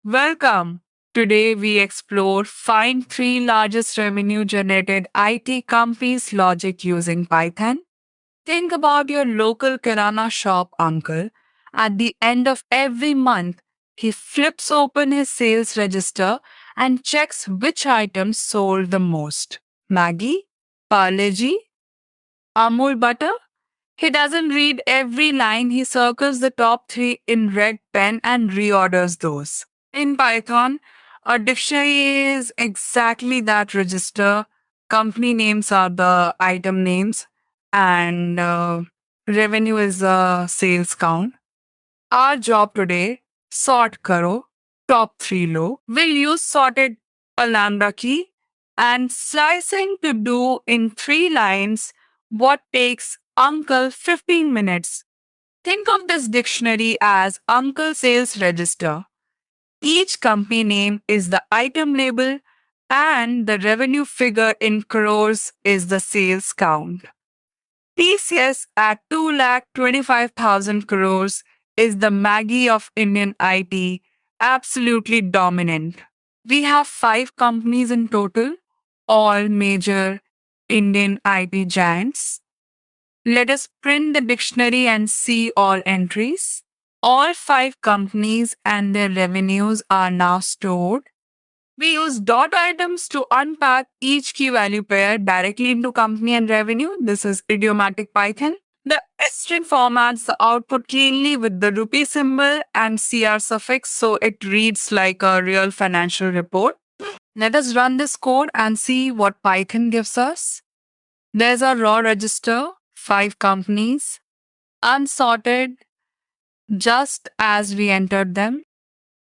Welcome. Today we explore find three largest revenue generated IT companies logic using Python. Think about your local kirana shop uncle. At the end of every month, he flips open his sales register and checks which items sold the most. Maggie, Parle-G, Amul butter. He doesn't read every line, he circles the top three in red pen and reorders those. In Python, a dictionary is exactly that register. Company names are the item names, and revenue is the sales count. Our job today, sort karo, top three low. We'll use sorted a lambda key and slicing to do in 3 lines what takes uncle 15 minutes. Think of this dictionary as uncle sales register. Each company name is the item label and the revenue figure in crores is the sales count. TCS at 2,25,000 crores is the Maggie of Indian IT, absolutely dominant. We have 5 companies in total, all major Indian IT giants. Let us print the dictionary and see all entries. All 5 companies and their revenues are now stored. We use dot items to unpack each key value pair directly into company and revenue. This is idiomatic Python. The string formats the output cleanly with the rupee symbol and CR suffix so it reads like a real financial report. Let us run this code and see what Python gives us. There's a raw register, 5 companies, unsorted, just as we entered them.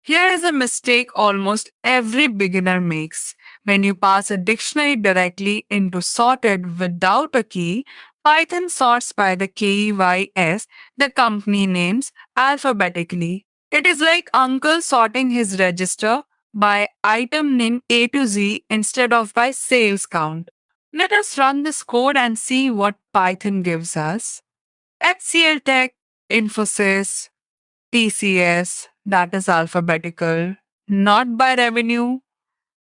Here is a mistake almost every beginner makes. When you pass a dictionary directly into sorted without a key, Python sorts by the KEYS, the company names, alphabetically. It is like Uncle sorting his register by item name A to Z instead of by sales count. Let us run this code and see what Python gives us. HCL Tech, Infosys, TCS, that is alphabetical, not by revenue.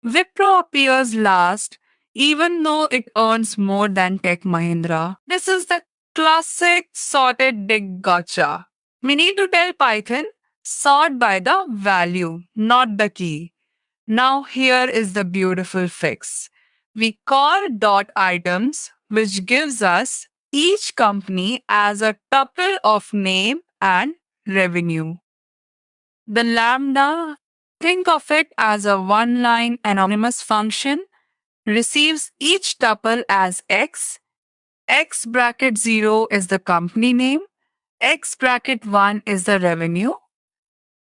Wipro appears last, even though it earns more than Tech Mahindra. This is the classic sorted dig gotcha. We need to tell Python sort by the value, not the key. Now, here is the beautiful fix. We call dot items, which gives us each company as a tuple of name and revenue. The lambda, think of it as a one line anonymous function, receives each tuple as x bracket 0 is the company name, x bracket 1 is the revenue.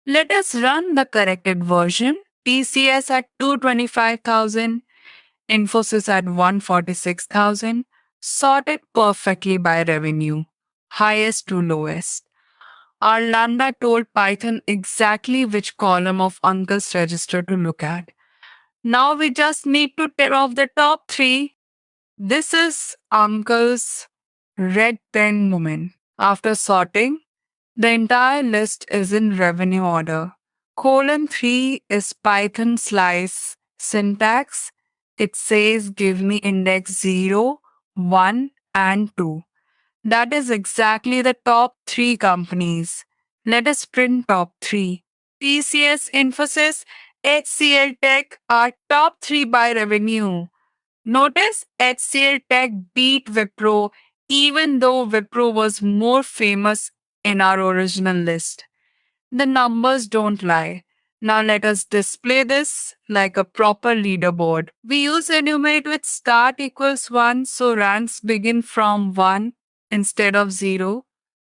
Let us run the corrected version. TCS at 225,000, Infosys at 146,000, sorted perfectly by revenue, highest to lowest. Our lambda told Python exactly which column of Uncle's register to look at. Now we just need to tear off the top three. This is Uncle's red pen moment. After sorting, the entire list is in revenue order. Colon 3 is Python slice syntax. It says give me index 0, 1, and 2. That is exactly the top 3 companies. Let us print top 3. TCS, Infosys, HCL Tech are top 3 by revenue. Notice HCL Tech beat Wipro even though Wipro was more famous in our original list. The numbers don't lie. Now let us display this like a proper leaderboard. We use enumerate with start equals 1 so ranks begin from 1 instead of 0.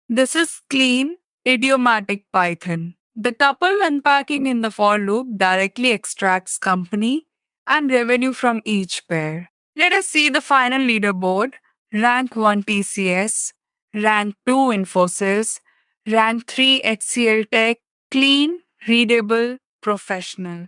This is clean, idiomatic Python. The tuple unpacking in the for loop directly extracts company and revenue from each pair. Let us see the final leaderboard. Rank 1 TCS, Rank 2 Infosys, Rank 3 HCL Tech, clean, readable, professional.